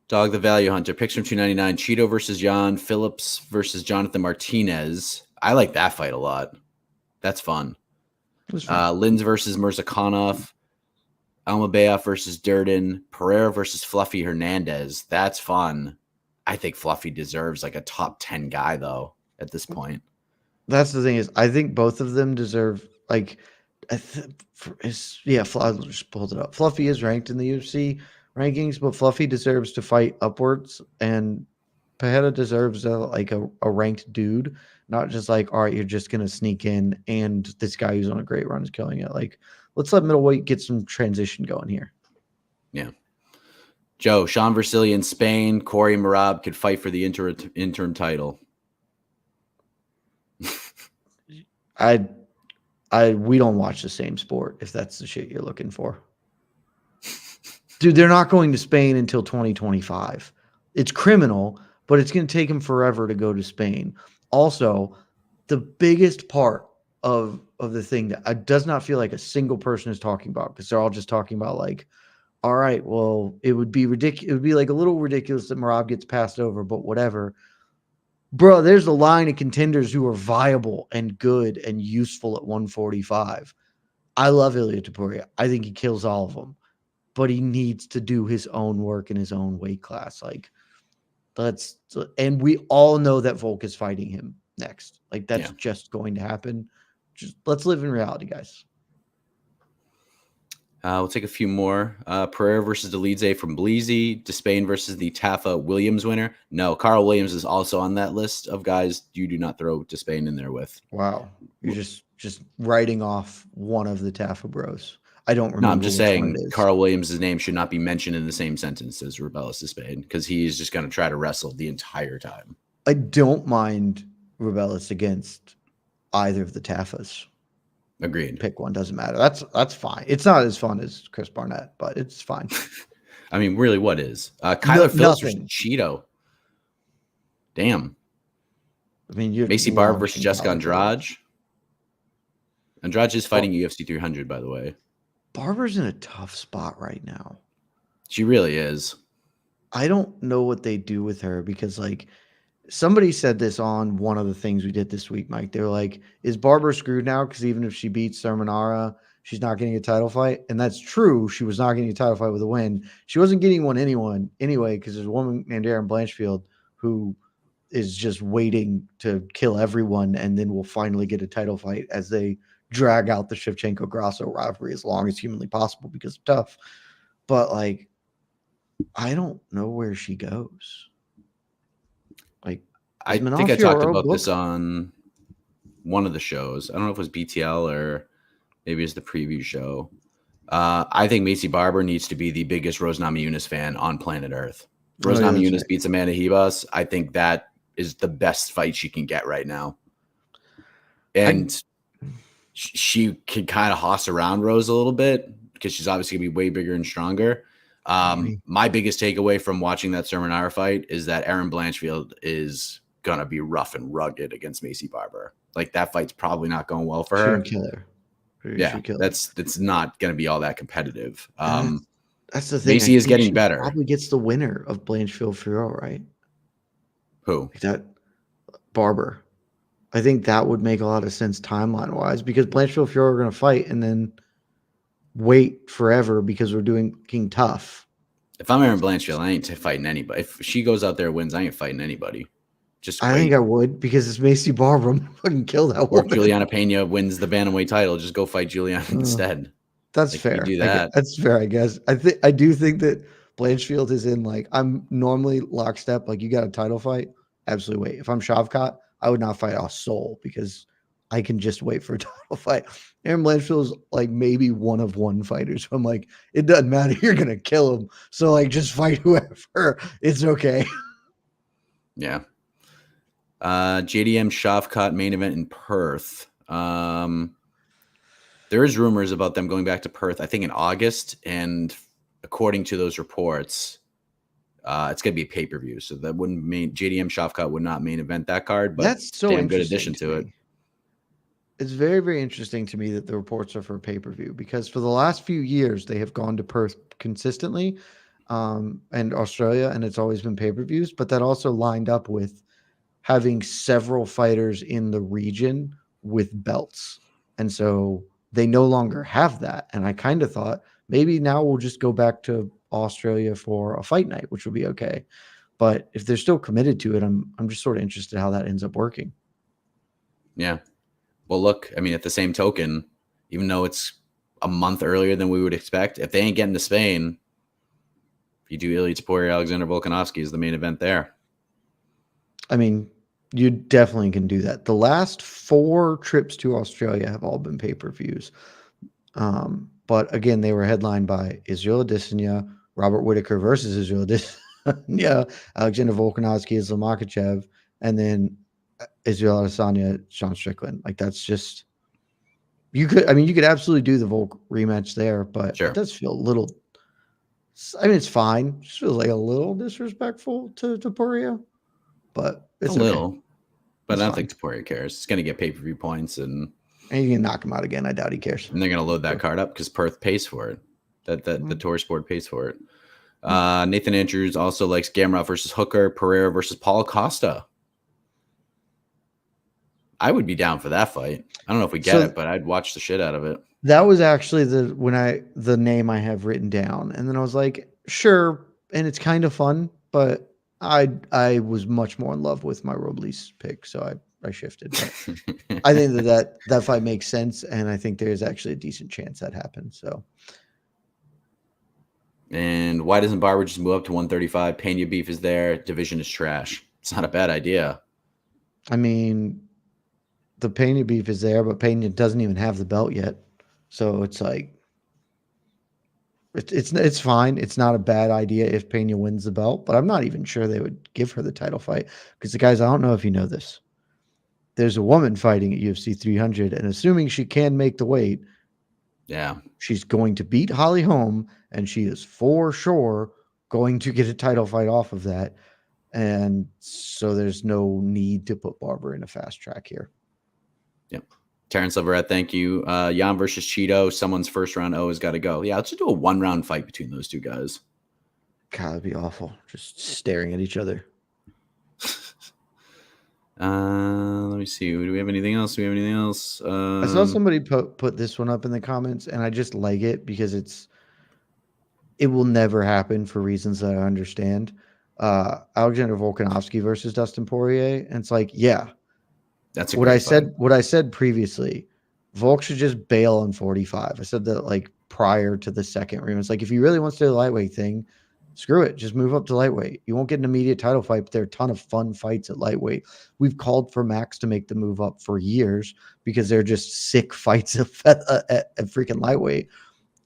Dog the Value Hunter picks from 299. Cheeto versus Jan Phillips versus Jonathan Martinez. I like that fight a lot. That's fun. Linz versus Mirzakhanov. Almabayev versus Durden. Pereira versus Fluffy Hernandez. That's fun. I think Fluffy deserves like a top 10 guy, though, at this point. That's the thing is, I think both of them deserve, like, I just pulled it up. Fluffy is ranked in the UFC rankings, but Fluffy deserves to fight upwards, and Pereira deserves a ranked dude, not just like, all right, you're just going to sneak in, and this guy who's on a great run is killing it. Like, let's let middleweight get some transition going here. Yeah. Joe, Sean Versili in Spain, Corey Merab could fight for the interim title. We don't watch the same sport if that's the shit you're looking for. Dude, they're not going to Spain until 2025. It's criminal, but it's going to take them forever to go to Spain. Also, the biggest part of the thing that does not feel like a single person is talking about, because they're all just talking about like, all right, well, it would be ridiculous. It would be like a little ridiculous that Merab gets passed over, but whatever. Bro, there's a line of contenders who are viable and good and useful at 145. I love Ilia Topuria. I think he kills all of them, but he needs to do his own work in his own weight class. Like, and we all know that Volk is fighting him next. Like, that's just going to happen. Just let's live in reality, guys. We'll take a few more. Pereira versus Delize from Bleezy. Despain versus the Tafa Williams winner. No, Carl Williams is also on that list of guys you do not throw Despain in there with. Wow. You're just writing off one of the Tafa bros. I don't remember. No, I'm just saying Carl Williams' name should not be mentioned in the same sentence as Rebellis Despain, because he is just going to try to wrestle the entire time. I don't mind Rebellis against either of the Tafas. Agreed. Pick one, doesn't matter. That's fine. It's not as fun as Chris Barnett, but it's fine. I mean, really, what is? Kyler Phillips versus Cheeto. Damn. I mean, Macy Barber versus Jessica Andrade. Andrade is fighting UFC 300, by the way. Barber's in a tough spot right now. She really is. I don't know what they do with her, because, like, somebody said this on one of the things we did this week, Mike. They were like, is Barber screwed now? Because even if she beats Sermonara, she's not getting a title fight. And that's true. She was not getting a title fight with a win. She wasn't getting one anyway, because there's a woman named Erin Blanchfield who is just waiting to kill everyone and then will finally get a title fight as they drag out the Shevchenko-Grasso rivalry as long as humanly possible, because it's tough. But, like, I don't know where she goes. Like, I think I talked about this on one of the shows. I don't know if it was BTL or maybe it's the preview show. I think Macy Barber needs to be the biggest Rose Namajunas fan on planet Earth. Rose Namajunas beats Amanda Ribas. I think that is the best fight she can get right now. And she can kind of hoss around Rose a little bit because she's obviously going to be way bigger and stronger. My biggest takeaway from watching that Sermonara fight is that Erin Blanchfield is going to be rough and rugged against Macy Barber. Like, that fight's probably not going well for She her. would kill her. Yeah, that's not going to be all that competitive. That's the thing. Macy is getting better. Probably gets the winner of Blanchfield-Fureur, right? Who? Like that Barber. I think that would make a lot of sense timeline-wise, because Blanchfield-Fureur are going to fight and then wait forever because we're doing King Tough. If I'm Erin Blanchfield, I ain't fighting anybody. If she goes out there and wins, I ain't fighting anybody. Just I think I would, because it's Macy Barber. I'm fucking kill that or woman. Juliana Pena wins the Bantamweight title. Just go fight Juliana instead. That's like, fair. Do that. That's fair, I guess. I do think that Blanchfield is in, like, I'm normally lockstep. Like, you got a title fight, absolutely wait. If I'm Shavkat, I would not fight a soul, because I can just wait for a title fight. Erin Blanchfield is like maybe one of one fighters. So I'm like, it doesn't matter. You're gonna kill him. So like, just fight whoever. It's okay. Yeah. JDM Shavkat main event in Perth. There is rumors about them going back to Perth, I think in August, and according to those reports, it's going to be a pay-per-view. So that wouldn't mean JDM Shavkat would not main event that card, but that's so damn good addition to it. It's very, very interesting to me that the reports are for pay-per-view, because for the last few years they have gone to Perth consistently, and Australia, and it's always been pay-per-views, but that also lined up with having several fighters in the region with belts. And so they no longer have that. And I kind of thought maybe now we'll just go back to Australia for a fight night, which would be okay. But if they're still committed to it, I'm just sort of interested how that ends up working. Yeah. Well, look, I mean, at the same token, even though it's a month earlier than we would expect, if they ain't getting to Spain, if you do Ilia Topuria, Alexander Volkanovski is the main event there. I mean, you definitely can do that. The last 4 trips to Australia have all been pay-per-views. But again, they were headlined by Israel Adesanya, Robert Whittaker versus Israel Adesanya, Alexander Volkanovski, Islam Makhachev, and then Israel Adesanya, Sean Strickland. Like, that's just, you could absolutely do the Volk rematch there, but Sure. It does feel a little, I mean, it's fine. It just feels like a little disrespectful to Topuria, but it's a little. Okay. But it's I don't fine. think Topuria cares. It's going to get pay-per-view points, and you can knock him out again. I doubt he cares. And they're going to load that card up because Perth pays for it. The tour sport pays for it. Nathan Andrews also likes Gamrot versus Hooker, Pereira versus Paulo Costa. I would be down for that fight. I don't know if we get it, but I'd watch the shit out of it. That was actually the name I have written down, and then I was like, sure, and it's kind of fun, but I was much more in love with my Robles pick, so I shifted. But I think that fight makes sense, and I think there's actually a decent chance that happens. So. And why doesn't Barber just move up to 135? Pena beef is there. Division is trash. It's not a bad idea. I mean, the Pena beef is there, but Pena doesn't even have the belt yet. So it's like, it's fine. It's not a bad idea if Pena wins the belt, but I'm not even sure they would give her the title fight, because the guys, I don't know if you know this, there's a woman fighting at UFC 300, and assuming she can make the weight, yeah, she's going to beat Holly Holm, and she is for sure going to get a title fight off of that. And so there's no need to put Barber in a fast track here. Yep. Terrence Leverett, thank you. Yan versus Cheeto. Someone's first round O has got to go. Yeah, let's just do a 1-round fight between those two guys. God, that'd be awful. Just staring at each other. Let me see. Do we have anything else? I saw somebody put this one up in the comments, and I just like it because it will never happen for reasons that I understand. Alexander Volkanovski versus Dustin Poirier, and it's like, yeah, that's what I said. What I said previously, Volk should just bail on 45. I said that like prior to the second rematch. It's like, if he really wants to do the lightweight thing, screw it. Just move up to lightweight. You won't get an immediate title fight, but there are a ton of fun fights at lightweight. We've called for Max to make the move up for years because they're just sick fights at freaking lightweight.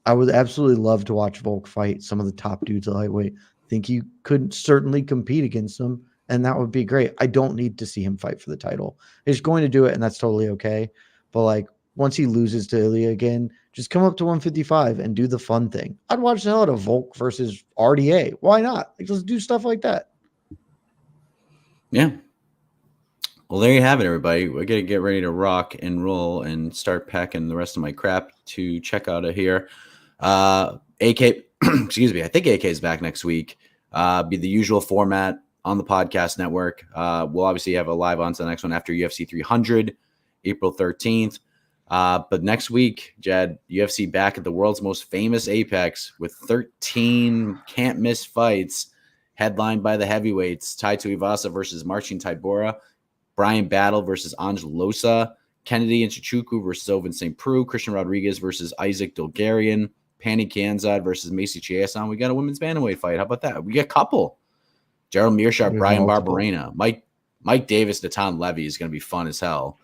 I would absolutely love to watch Volk fight some of the top dudes at lightweight. I think you could certainly compete against them, and that would be great. I don't need to see him fight for the title. He's going to do it, and that's totally okay. But like, once he loses to Ilia again, just come up to 155 and do the fun thing. I'd watch the hell out of Volk versus RDA. Why not? Like, let's do stuff like that. Yeah. Well, there you have it, everybody. We're going to get ready to rock and roll and start packing the rest of my crap to check out of here. AK, excuse me, I think AK is back next week. Be the usual format on the podcast network. We'll obviously have a live on to the next one after UFC 300, April 13th. But next week, Jed, UFC back at the world's most famous Apex with 13 can't-miss fights, headlined by the heavyweights, Tai Tuivasa versus Marcin Tybura, Brian Battle versus Angel Losa, Kennedy and Chichuku versus Ovince St. Preux, Christian Rodriguez versus Isaac Dulgarian, Pannie Kianzad versus Macy Chiasson. We got a women's bantamweight fight. How about that? We got a couple. Gerald Meerschaert, Brian Barberena, Mike Davis, Natan Levy is going to be fun as hell.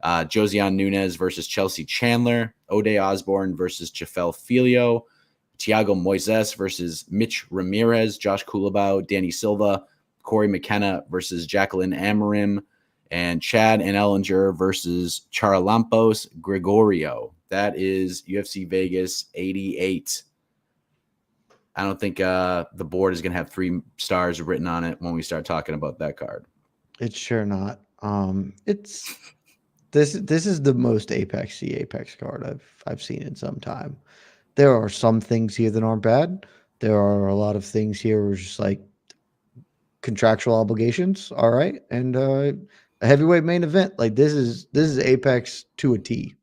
Josiane Nunes versus Chelsea Chandler, O'Day Osborne versus Jafel Filio, Thiago Moises versus Mitch Ramirez, Josh Kulabau, Danny Silva, Corey McKenna versus Jacqueline Amarim, and Chad and Ellinger versus Charalampos Gregorio. That is UFC Vegas 88. I don't think the board is going to have 3 stars written on it when we start talking about that card. It's sure not. It's this is the most Apex card I've seen in some time. There are some things here that aren't bad. There are a lot of things here where it's just like contractual obligations. All right, and a heavyweight main event. Like this is Apex to a T.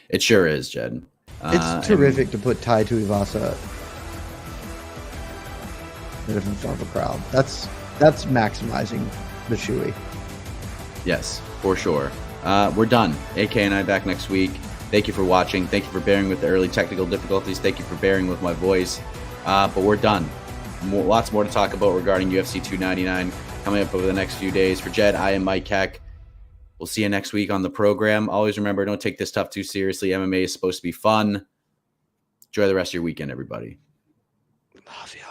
It sure is, Jed. It's terrific to put Tai Tuivasa in front of a crowd. That's maximizing the Shui. Yes, for sure. We're done. AK and I back next week. Thank you for watching. Thank you for bearing with the early technical difficulties. Thank you for bearing with my voice. But we're done. Lots more to talk about regarding UFC 299 coming up over the next few days. For Jed, I am Mike Heck. We'll see you next week on the program. Always remember, don't take this stuff too seriously. MMA is supposed to be fun. Enjoy the rest of your weekend, everybody. Love you.